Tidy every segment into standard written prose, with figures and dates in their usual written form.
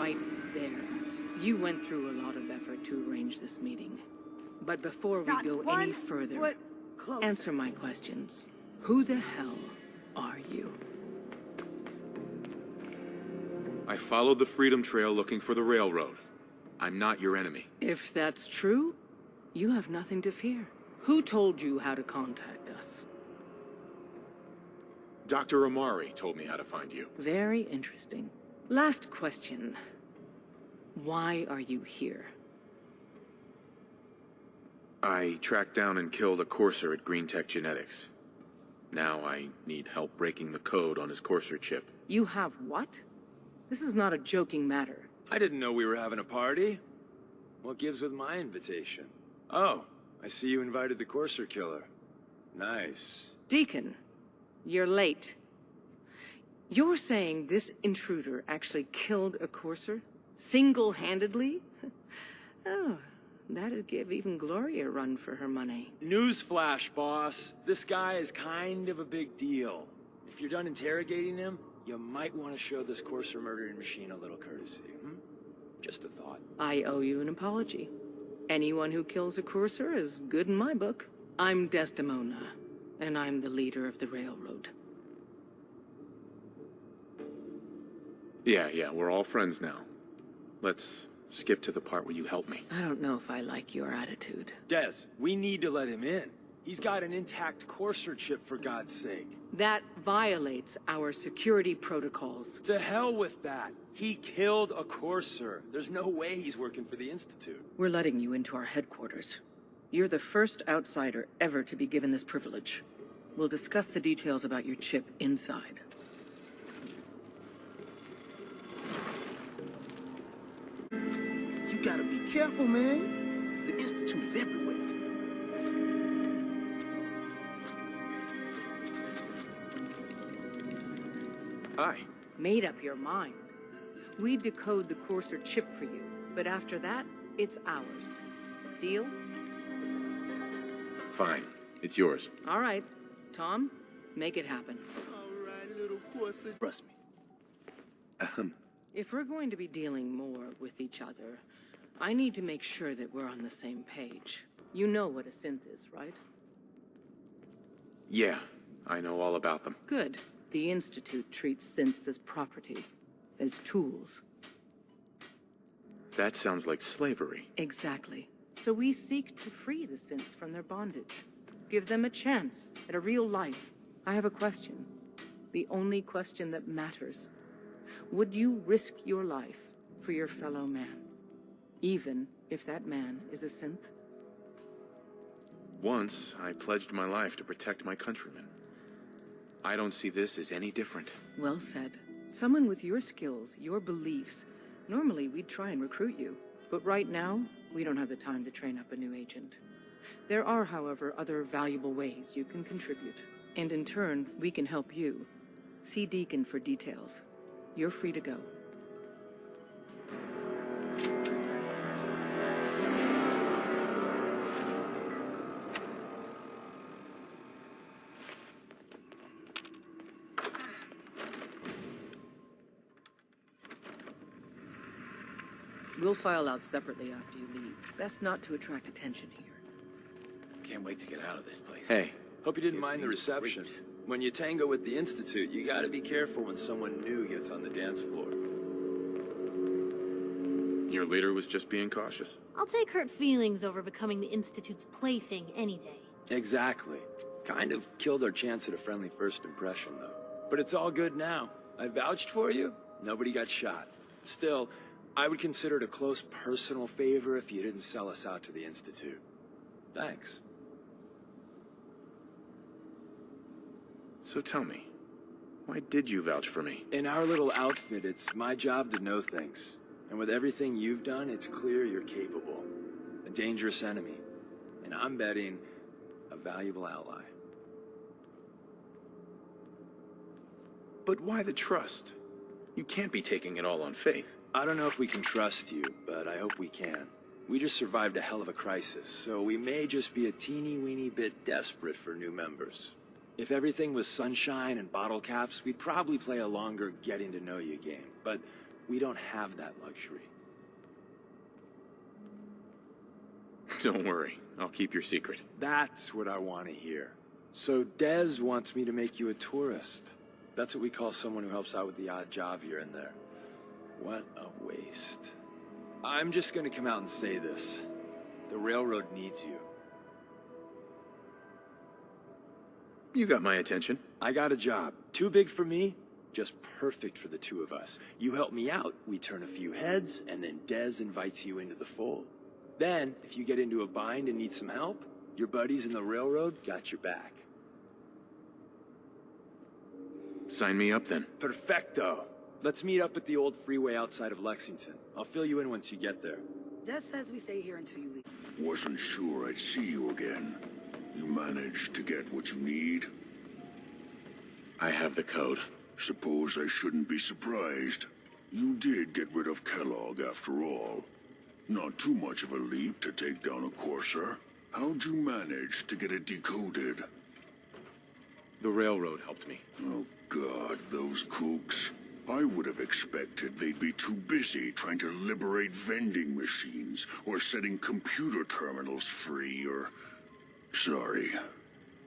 right there. You went through a lot of effort to arrange this meeting. But before we go any further, answer my questions. Who the hell are you? I followed the Freedom Trail looking for the railroad. I'm not your enemy. If that's true, you have nothing to fear. Who told you how to contact us? Dr. Amari told me how to find you. Very interesting. Last question. Why are you here? I tracked down and killed a Courser at Green Tech Genetics. Now I need help breaking the code on his Courser chip. You have what? This is not a joking matter. I didn't know we were having a party. What gives with my invitation? Oh, I see you invited the Courser killer. Nice. Deacon, you're late. You're saying this intruder actually killed a Courser? Single-handedly? Oh, that'd give even Gloria a run for her money. Newsflash, boss. This guy is kind of a big deal. If you're done interrogating him, you might want to show this Courser murdering machine a little courtesy. Just a thought. I owe you an apology. Anyone who kills a Courser is good in my book. I'm Desdemona, and I'm the leader of the railroad. Yeah, we're all friends now. Let's skip to the part where you help me. I don't know if I like your attitude. Des, we need to let him in. He's got an intact Courser chip, for God's sake. That violates our security protocols. To hell with that. He killed a Courser. There's no way he's working for the Institute. We're letting you into our headquarters. You're the first outsider ever to be given this privilege. We'll discuss the details about your chip inside. You gotta be careful, man. The Institute is everywhere. Hi. Made up your mind. We decode the Courser chip for you, but after that, it's ours. Deal? Fine. It's yours. All right. Tom, make it happen. All right, little Courser. Trust me. If we're going to be dealing more with each other, I need to make sure that we're on the same page. You know what a synth is, right? Yeah, I know all about them. Good. The Institute treats synths as property, as tools. That sounds like slavery. Exactly. So we seek to free the synths from their bondage. Give them a chance at a real life. I have a question. The only question that matters. Would you risk your life for your fellow man? Even if that man is a synth? Once, I pledged my life to protect my countrymen. I don't see this as any different. Well said. Someone with your skills, your beliefs. Normally, we'd try and recruit you. But right now, we don't have the time to train up a new agent. There are, however, other valuable ways you can contribute. And in turn, we can help you. See Deacon for details. You're free to go. We'll file out separately after you leave. Best not to attract attention here. Can't wait to get out of this place. Hey. Hope you didn't mind the reception. When you tango with the Institute, you gotta be careful when someone new gets on the dance floor. Your leader was just being cautious. I'll take hurt feelings over becoming the Institute's plaything any day. Exactly. Kind of killed our chance at a friendly first impression, though. But it's all good now. I vouched for you. Nobody got shot. Still, I would consider it a close personal favor if you didn't sell us out to the Institute. Thanks. So tell me, why did you vouch for me? In our little outfit, it's my job to know things. And with everything you've done, it's clear you're capable. A dangerous enemy. And I'm betting a valuable ally. But why the trust? You can't be taking it all on faith. I don't know if we can trust you, but I hope we can. We just survived a hell of a crisis, so we may just be a teeny-weeny bit desperate for new members. If everything was sunshine and bottle caps, we'd probably play a longer getting-to-know-you game. But We don't have that luxury. Don't worry, I'll keep your secret. That's what I want to hear. So Dez wants me to make you a tourist. That's what we call someone who helps out with the odd job here and there. What a waste. I'm just gonna come out and say this. The railroad needs you. You got my attention. I got a job. Too big for me, just perfect for the two of us. You help me out, we turn a few heads, and then Dez invites you into the fold. Then, if you get into a bind and need some help, your buddies in the railroad got your back. Sign me up then. Perfecto. Let's meet up at the old freeway outside of Lexington. I'll fill you in once you get there. Des says we stay here until you leave. Wasn't sure I'd see you again. You managed to get what you need? I have the code. Suppose I shouldn't be surprised. You did get rid of Kellogg after all. Not too much of a leap to take down a Courser. How'd you manage to get it decoded? The railroad helped me. Oh God, those kooks. I would have expected they'd be too busy trying to liberate vending machines or setting computer terminals free or... Sorry,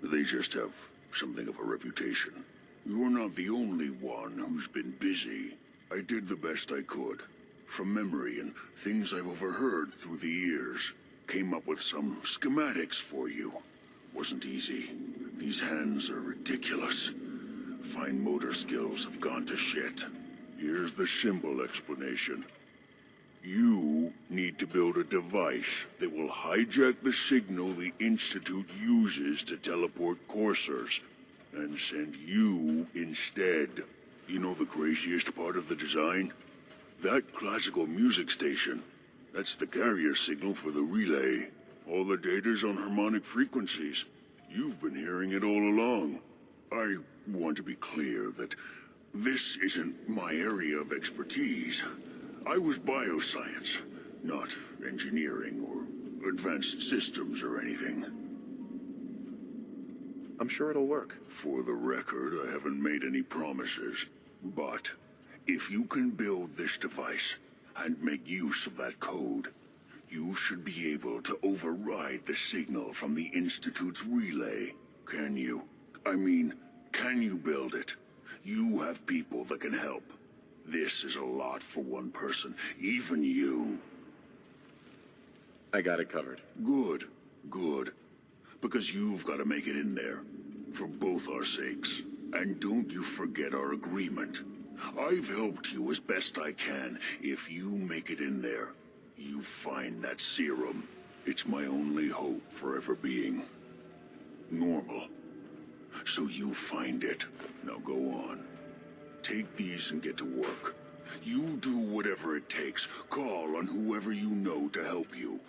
they just have something of a reputation. You're not the only one who's been busy. I did the best I could. From memory and things I've overheard through the years. Came up with some schematics for you. Wasn't easy. These hands are ridiculous. Fine motor skills have gone to shit. Here's the simple explanation. You need to build a device that will hijack the signal the Institute uses to teleport coursers, and send you instead. You know the craziest part of the design? That classical music station. That's the carrier signal for the relay. All the data's on harmonic frequencies. You've been hearing it all along. I want to be clear that this isn't my area of expertise. I was bioscience, not engineering or advanced systems or anything. I'm sure it'll work. For the record, I haven't made any promises, but if you can build this device and make use of that code, you should be able to override the signal from the Institute's relay. Can you? I mean, can you build it? You have people that can help. This is a lot for one person, even you. I got it covered. Good, good. Because you've got to make it in there. For both our sakes. And don't you forget our agreement. I've helped you as best I can. If you make it in there, you find that serum. It's my only hope for ever being normal. So you find it. Now go on. Take these and get to work. You do whatever it takes. Call on whoever you know to help you.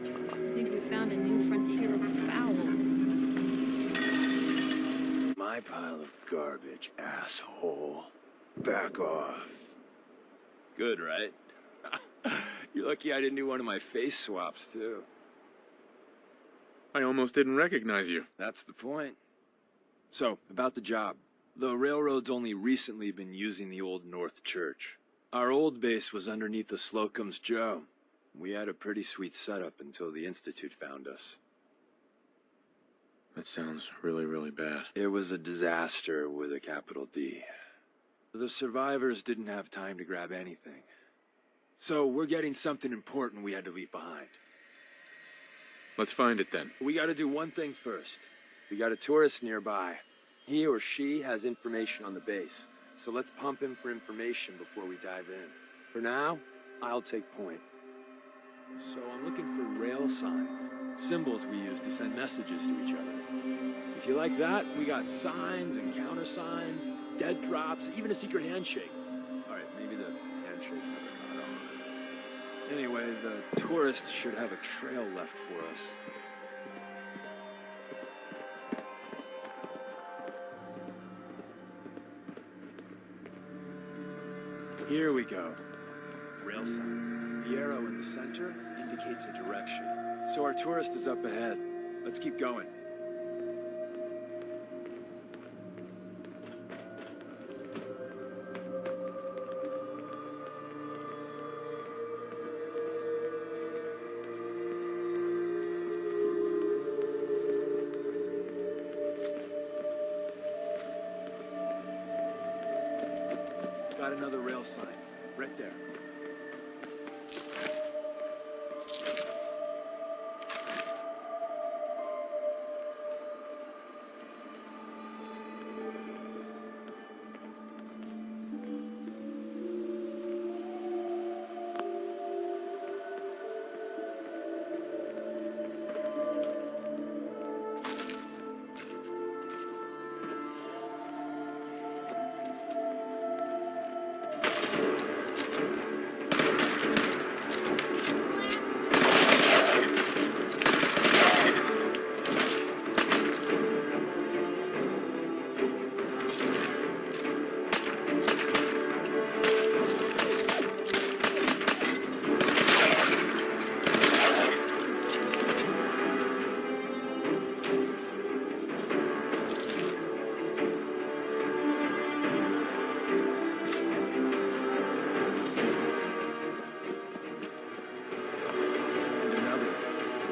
I think we found a new frontier of foul. My pile of garbage, asshole. Back off. Good, right? You're lucky I didn't do one of my face swaps, too. I almost didn't recognize you. That's the point. So, about the job. The railroad's only recently been using the Old North Church. Our old base was underneath the Slocum's Joe. We had a pretty sweet setup until the Institute found us. That sounds really, really bad. It was a disaster with a capital D. The survivors didn't have time to grab anything. So we're getting something important we had to leave behind. Let's find it then. We gotta do one thing first. We got a tourist nearby. He or she has information on the base. So let's pump him for information before we dive in. For now, I'll take point. So I'm looking for rail signs. Symbols we use to send messages to each other. If you like that, we got signs and countersigns, dead drops, even a secret handshake. Alright, maybe the handshake never got on. Anyway, the tourist should have a trail left for us. Here we go. Rail sign. The arrow in the center indicates a direction. So our tourist is up ahead. Let's keep going. L sign. Right there.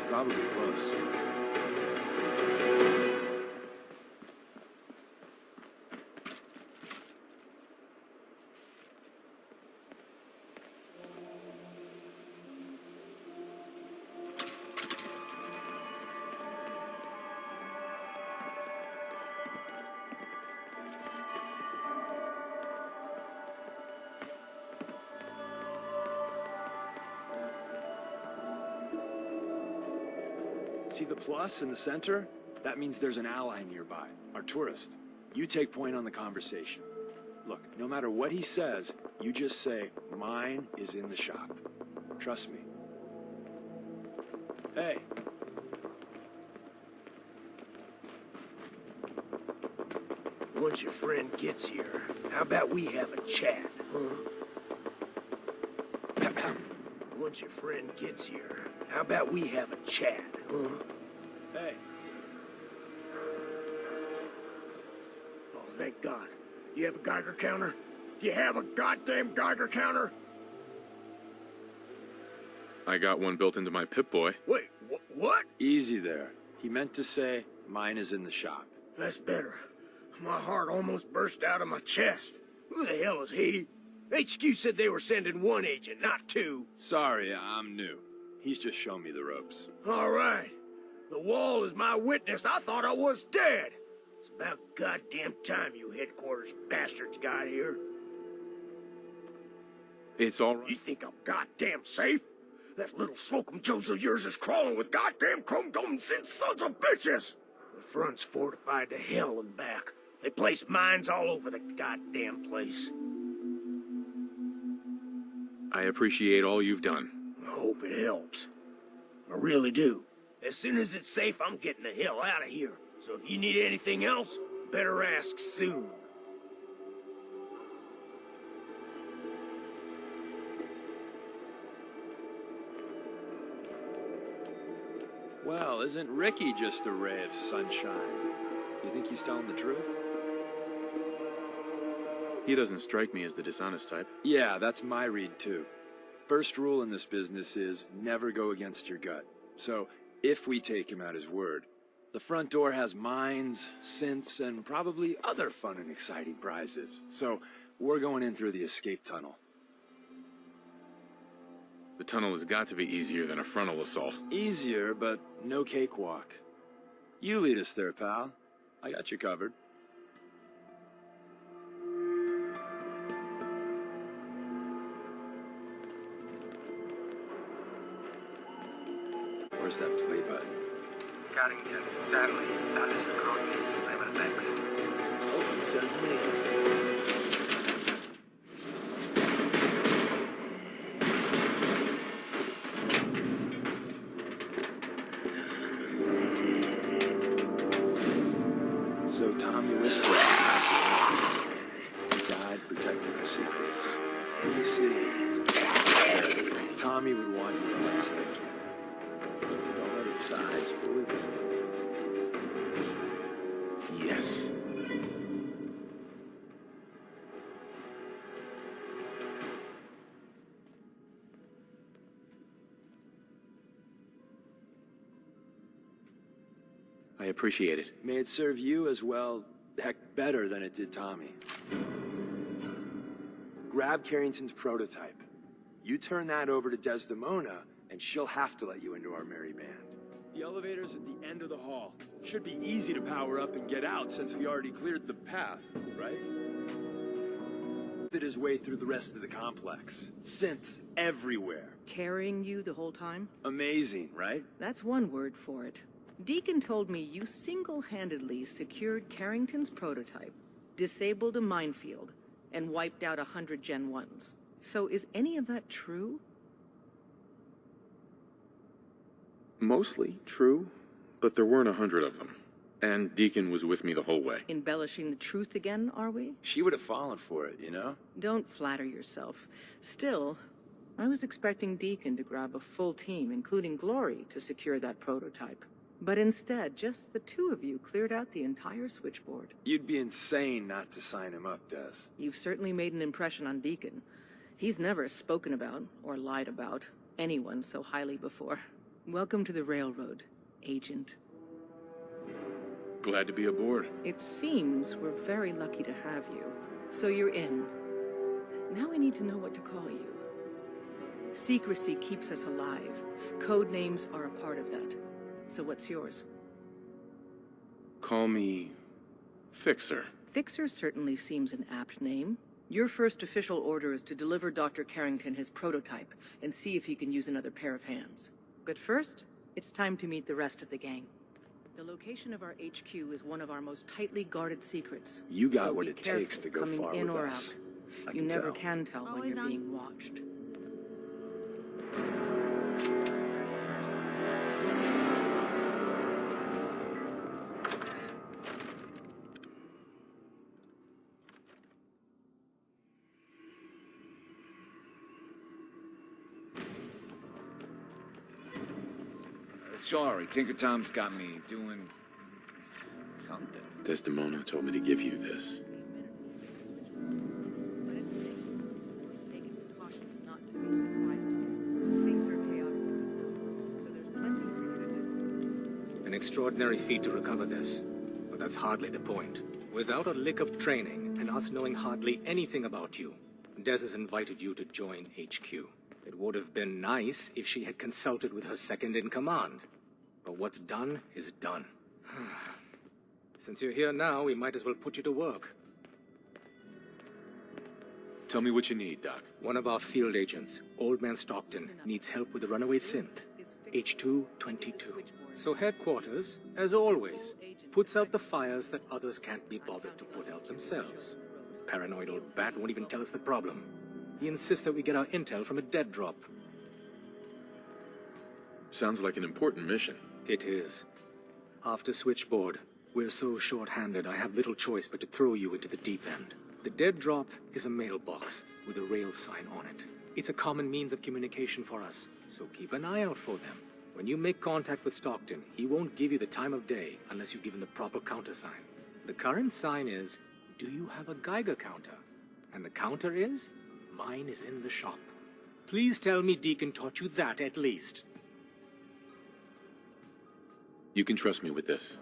Probably close. See the plus in the center? That means there's an ally nearby, our tourist. You take point on the conversation. Look, no matter what he says, you just say, mine is in the shop. Trust me. Hey. Once your friend gets here, how about we have a chat, huh? Once your friend gets here, how about we have a chat, huh? Hey. Oh, thank God. You have a Geiger counter? You have a goddamn Geiger counter? I got one built into my Pip-Boy. Wait, what? Easy there. He meant to say, mine is in the shop. That's better. My heart almost burst out of my chest. Who the hell is he? HQ said they were sending one agent, not two. Sorry, I'm new. He's just shown me the ropes. All right. The wall is my witness. I thought I was dead. It's about goddamn time you headquarters bastards got here. It's all right. You think I'm goddamn safe? That little Slocum Joes of yours is crawling with goddamn chrome-domed sons of bitches! The front's fortified to hell and back. They placed mines all over the goddamn place. I appreciate all you've done. I hope it helps. I really do. As soon as it's safe, I'm getting the hell out of here. So if you need anything else, better ask soon. Well, isn't Ricky just a ray of sunshine? You think he's telling the truth? He doesn't strike me as the dishonest type. Yeah, that's my read too. First rule in this business is never go against your gut. So, if we take him at his word, the front door has mines, synths, and probably other fun and exciting prizes. So, we're going in through the escape tunnel. The tunnel has got to be easier than a frontal assault. Easier, but no cakewalk. You lead us there, pal. I got you covered. Where's that play button? Carrington, Stanley, status of coordinates, Lemon X. Oh, it says me. So Tommy whispered. He died protecting our secrets. Let me see. Tommy would want you to let his head cannon. Don't let it size fool you. Yes. I appreciate it. May it serve you as well, heck, better than it did Tommy. grab Carrington's prototype. You turn that over to Desdemona, and she'll have to let you into our merry band. The elevator's at the end of the hall. Should be easy to power up and get out since we already cleared the path, right? Did his way through the rest of the complex. Synths everywhere. Carrying you the whole time? Amazing, right? That's one word for it. Deacon told me you single-handedly secured Carrington's prototype, disabled a minefield, and wiped out 100 Gen 1s. So is any of that true? Mostly true, but there weren't 100 of them. And Deacon was with me the whole way. Embellishing the truth again, are we? She would have fallen for it, you know? Don't flatter yourself. Still, I was expecting Deacon to grab a full team, including Glory, to secure that prototype. But instead, just the two of you cleared out the entire switchboard. You'd be insane not to sign him up, Des. You've certainly made an impression on Deacon. He's never spoken about, or lied about, anyone so highly before. Welcome to the Railroad, Agent. Glad to be aboard. It seems we're very lucky to have you. So you're in. Now we need to know what to call you. Secrecy keeps us alive. Code names are a part of that. So what's yours? Call me Fixer. Fixer certainly seems an apt name. Your first official order is to deliver Dr. Carrington his prototype and see if he can use another pair of hands. But first, it's time to meet the rest of the gang. The location of our HQ is one of our most tightly guarded secrets. You got so what be it takes to go coming far in with or us. out. I You can never tell. can tell when Always you're on. being watched. Sorry, Tinker Tom's got me doing something. Desdemona told me to give you this. But it's safe. Taking precautions not to be surprised. Things are chaotic. So there's plenty for you to do. An extraordinary feat to recover this, but that's hardly the point. Without a lick of training, and us knowing hardly anything about you, Des has invited you to join HQ. It would have been nice if she had consulted with her second-in-command. But what's done is done. Since you're here now, we might as well put you to work. Tell me what you need, Doc. One of our field agents, Old Man Stockton, needs help with the runaway synth, H222. So headquarters, as always, puts out the fires that others can't be bothered to put out themselves. Paranoid old bat won't even tell us the problem. He insists that we get our intel from a dead drop. Sounds like an important mission. It is. After Switchboard, we're so short-handed I have little choice but to throw you into the deep end. The dead drop is a mailbox with a rail sign on it. It's a common means of communication for us, so keep an eye out for them. When you make contact with Stockton, he won't give you the time of day unless you give him the proper countersign. The current sign is, do you have a Geiger counter? And the counter is, mine is in the shop. Please tell me Deacon taught you that at least. You can trust me with this.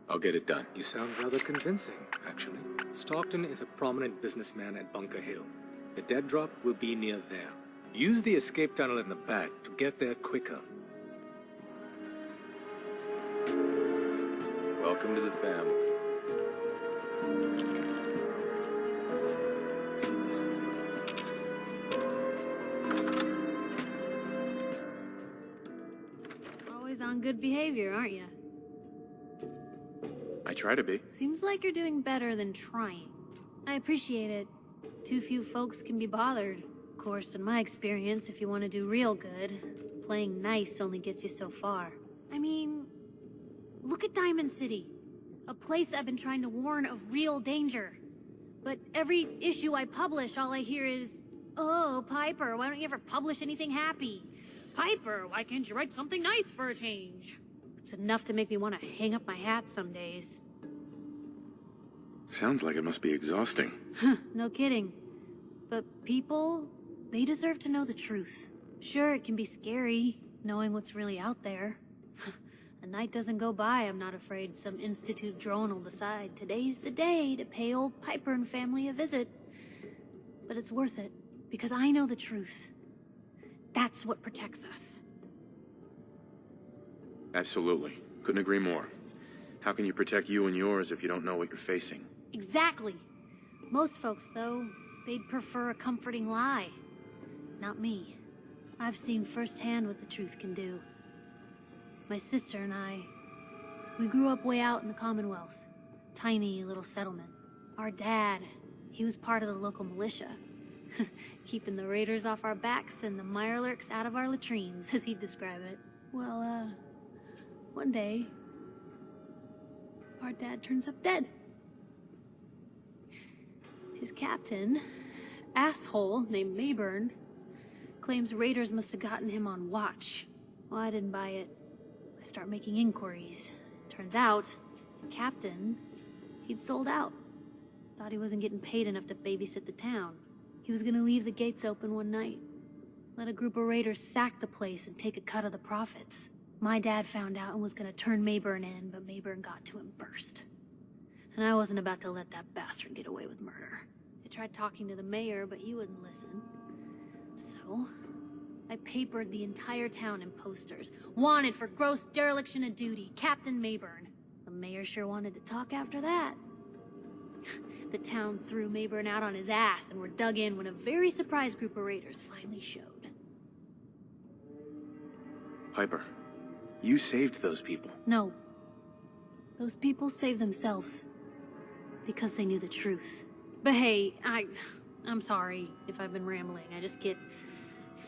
I'll get it done. You sound rather convincing, actually. Stockton is a prominent businessman at Bunker Hill. The dead drop will be near there. Use the escape tunnel in the back to get there quicker. Welcome to the family. Always on good behavior, aren't you? I try to be. Seems like you're doing better than trying. I appreciate it. Too few folks can be bothered. Of course, in my experience, if you want to do real good, playing nice only gets you so far. I mean, look at Diamond City. A place I've been trying to warn of real danger. But every issue I publish, all I hear is, "Oh, Piper, why don't you ever publish anything happy? Piper, why can't you write something nice for a change?" It's enough to make me want to hang up my hat some days. Sounds like it must be exhausting. No kidding. But people, they deserve to know the truth. Sure, it can be scary, knowing what's really out there. A night doesn't go by I'm not afraid some Institute drone will decide today's the day to pay old Piper and family a visit. But it's worth it. Because I know the truth. That's what protects us. Absolutely. Couldn't agree more. How can you protect you and yours if you don't know what you're facing? Exactly. Most folks, though, they'd prefer a comforting lie. Not me. I've seen firsthand what the truth can do. My sister and I, we grew up way out in the Commonwealth. Tiny little settlement. Our dad, he was part of the local militia. Keeping the raiders off our backs and the mirelurks out of our latrines, as he'd describe it. Well, one day, our dad turns up dead. His captain, asshole named Mayburn, claims raiders must have gotten him on watch. Well, I didn't buy it. I start making inquiries. Turns out, the captain, he'd sold out. Thought he wasn't getting paid enough to babysit the town. He was gonna leave the gates open one night. Let a group of raiders sack the place and take a cut of the profits. My dad found out and was gonna turn Mayburn in, but Mayburn got to him first. And I wasn't about to let that bastard get away with murder. I tried talking to the mayor, but he wouldn't listen. So, I papered the entire town in posters. Wanted for gross dereliction of duty, Captain Mayburn. The mayor sure wanted to talk after that. The town threw Mayburn out on his ass and were dug in when a very surprised group of raiders finally showed. Piper, you saved those people. No. Those people saved themselves. Because they knew the truth. But hey, I'm sorry if I've been rambling. I just get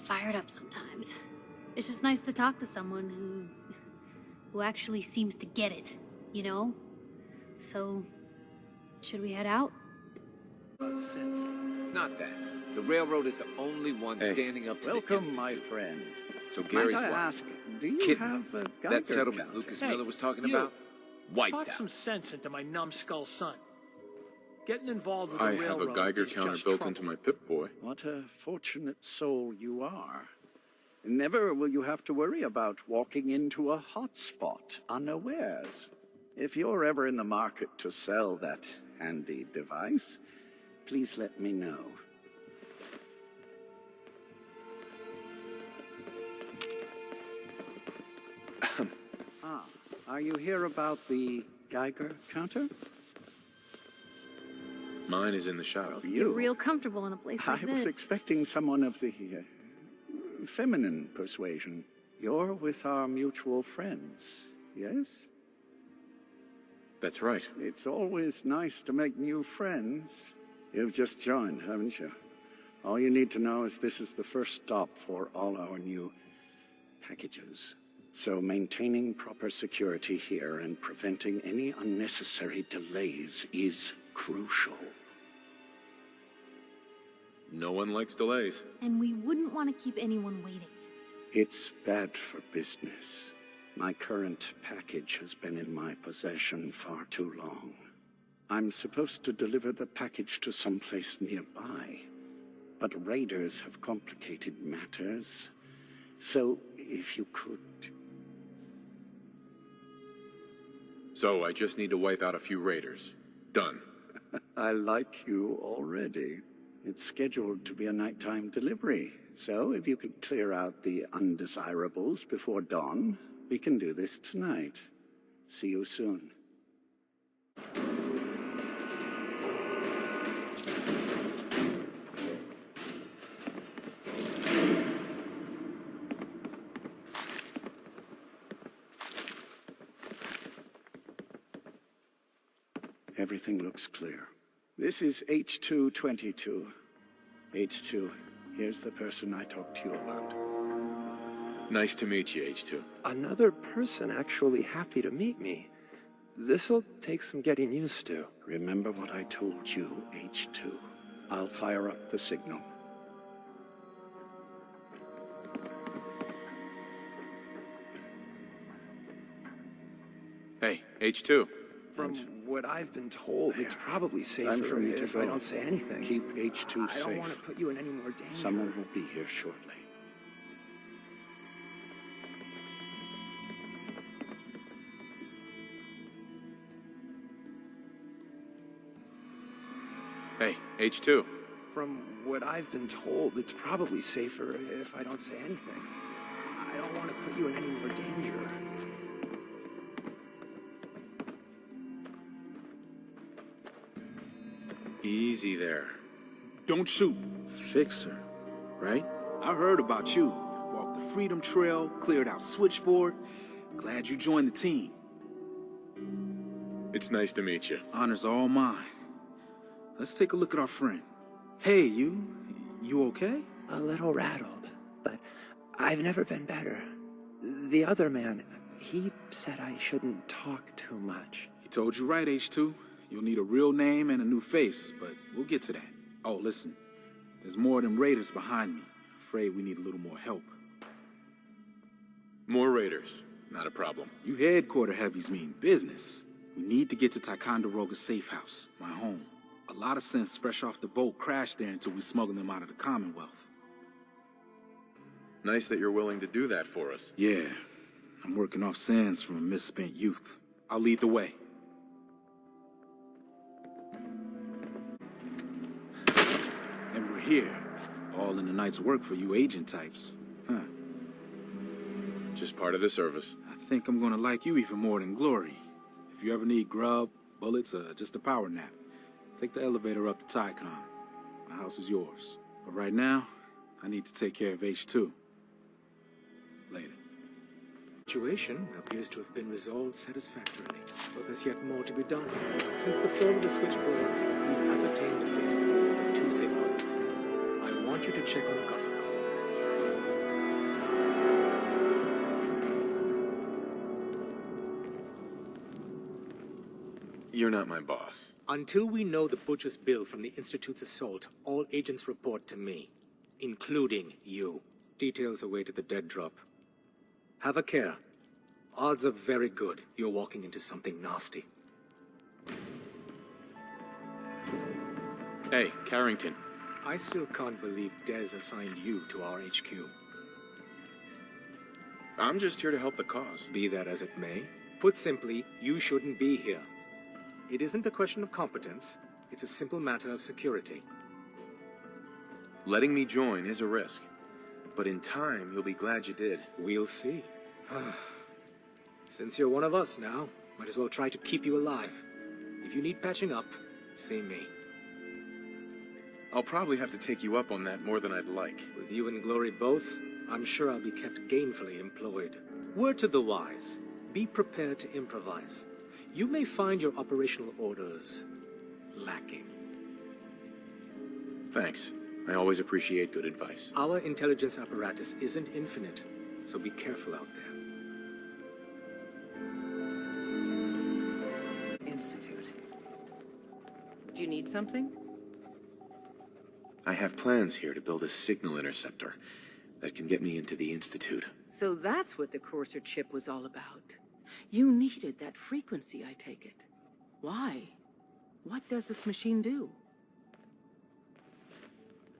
fired up sometimes. It's just nice to talk to someone who actually seems to get it, you know? So, should we head out? It's not that. The railroad is the only one standing up to the Welcome, my Institute. friend. So Gary's Might I what? ask, do you Kidney. have a Geiger That settlement counter? Lucas Miller was talking you. about? Wiped Talk out. some sense into my numbskull son. Getting involved with I the have railroad a Geiger is counter just built trouble. into my Pip-Boy. What a fortunate soul you are. Never will you have to worry about walking into a hotspot unawares. If you're ever in the market to sell that handy device, please let me know. Are you here about the Geiger counter? Mine is in the shop. You're real comfortable in a place like I this. was expecting someone of the feminine persuasion. You're with our mutual friends, yes? That's right. It's always nice to make new friends. You've just joined, haven't you? All you need to know is this is the first stop for all our new packages. So maintaining proper security here and preventing any unnecessary delays is crucial. No one likes delays. And we wouldn't want to keep anyone waiting. It's bad for business. My current package has been in my possession far too long. I'm supposed to deliver the package to someplace nearby, but raiders have complicated matters. So, if you could... So I just need to wipe out a few raiders. Done. I like you already. It's scheduled to be a nighttime delivery, so if you could clear out the undesirables before dawn, we can do this tonight. See you soon. Everything looks clear. This is H222. H2, here's the person I talked to you about. Nice to meet you, H2. Another person actually happy to meet me. This'll take some getting used to. Remember what I told you, H2. I'll fire up the signal. Hey, H2. From what I've been told, it's probably Time for safer me to if go. I don't say anything. Keep H2 safe. I don't want to put you in any more danger. Someone will be here shortly. Hey, H2. From what I've been told, it's probably safer if I don't say anything. I don't want to put you in any more danger. Easy there. Don't shoot. Fixer, right? I heard about you. Walked the Freedom Trail, cleared out Switchboard. Glad you joined the team. It's nice to meet you. Honor's all mine. Let's take a look at our friend. Hey, you okay? A little rattled, but I've never been better. The other man, he said I shouldn't talk too much. He told you right, H2. You'll need a real name and a new face, but we'll get to that. Oh, listen. There's more of them raiders behind me. Afraid we need a little more help. More raiders. Not a problem. You headquarter heavies mean business. We need to get to Ticonderoga's safe house, my home. A lot of sense fresh off the boat crashed there until we smuggled them out of the Commonwealth. Nice that you're willing to do that for us. Yeah, I'm working off sands from a misspent youth. I'll lead the way. And we're here. All in the night's work for you agent types. Huh. Just part of the service. I think I'm gonna like you even more than Glory. If you ever need grub, bullets, or just a power nap, take the elevator up to Tycon. My house is yours. But right now, I need to take care of H2. Later. The situation appears to have been resolved satisfactorily, but there's yet more to be done. Since the fall of the Switchboard, we've ascertained the fate of 2 safe houses. I want you to check on Augusta. You're not my boss. Until we know the butcher's bill from the Institute's assault, all agents report to me, including you. Details await at the dead drop. Have a care. Odds are very good you're walking into something nasty. Hey, Carrington. I still can't believe Dez assigned you to our HQ. I'm just here to help the cause. Be that as it may, put simply, you shouldn't be here. It isn't a question of competence, it's a simple matter of security. Letting me join is a risk. But in time, you'll be glad you did. We'll see. Since you're one of us now, might as well try to keep you alive. If you need patching up, see me. I'll probably have to take you up on that more than I'd like. With you and Glory both, I'm sure I'll be kept gainfully employed. Word to the wise, be prepared to improvise. You may find your operational orders lacking. Thanks. I always appreciate good advice. Our intelligence apparatus isn't infinite, so be careful out there. Institute. Do you need something? I have plans here to build a signal interceptor that can get me into the Institute. So that's what the Courser chip was all about. You needed that frequency, I take it. Why? What does this machine do?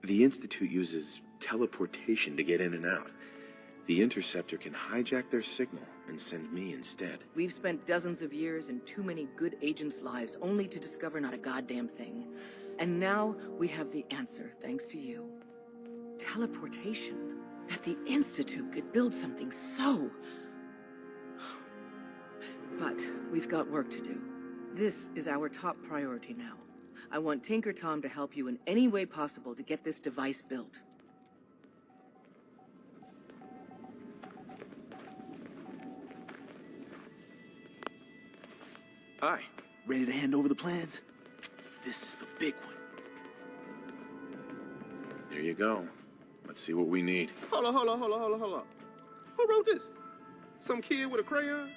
The Institute uses teleportation to get in and out. The interceptor can hijack their signal and send me instead. We've spent dozens of years and too many good agents' lives only to discover not a goddamn thing. And now we have the answer, thanks to you. Teleportation. That the Institute could build something so... But we've got work to do. This is our top priority now. I want Tinker Tom to help you in any way possible to get this device built. Hi. Ready to hand over the plans? This is the big one. There you go. Let's see what we need. Hold on. Who wrote this? Some kid with a crayon?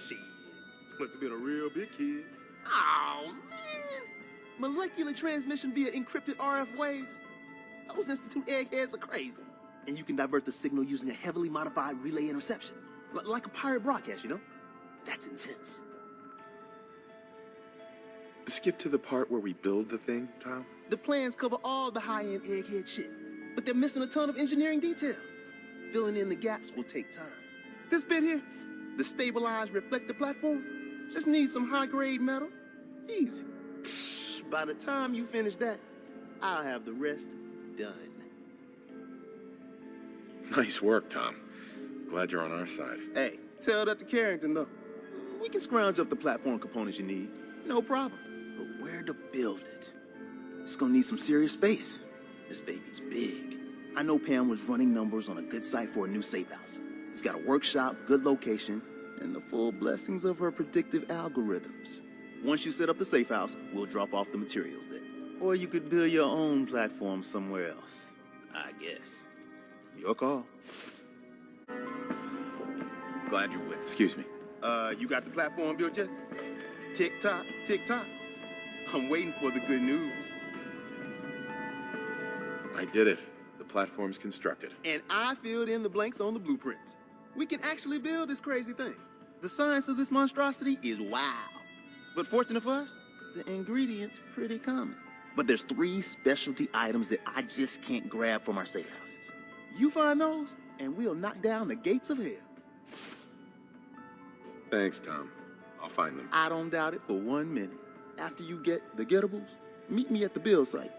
Shit. Must have been a real big kid. Oh, man. Molecular transmission via encrypted RF waves? Those Institute eggheads are crazy. And you can divert the signal using a heavily modified relay interception. Like a pirate broadcast, you know? That's intense. Skip to the part where we build the thing, Tom. The plans cover all the high-end egghead shit, but they're missing a ton of engineering details. Filling in the gaps will take time. This bit here, the stabilized reflector platform, just needs some high-grade metal. Easy. By the time you finish that, I'll have the rest done. Nice work, Tom. Glad you're on our side. Hey, tell that to Carrington, though. We can scrounge up the platform components you need. No problem. But where to build it? It's gonna need some serious space. This baby's big. I know Pam was running numbers on a good site for a new safe house. It's got a workshop, good location, and the full blessings of her predictive algorithms. Once you set up the safe house, we'll drop off the materials there. Or you could build your own platform somewhere else, I guess. Your call. Glad you're with. Excuse me. You got the platform built yet? Tick tock, tick tock. I'm waiting for the good news. I did it. The platform's constructed. And I filled in the blanks on the blueprints. We can actually build this crazy thing. The science of this monstrosity is wow. But fortunate for us, the ingredients pretty common. But there's 3 specialty items that I just can't grab from our safe houses. You find those, and we'll knock down the gates of hell. Thanks, Tom. I'll find them. I don't doubt it for 1 minute. After you get the gettables, meet me at the build site.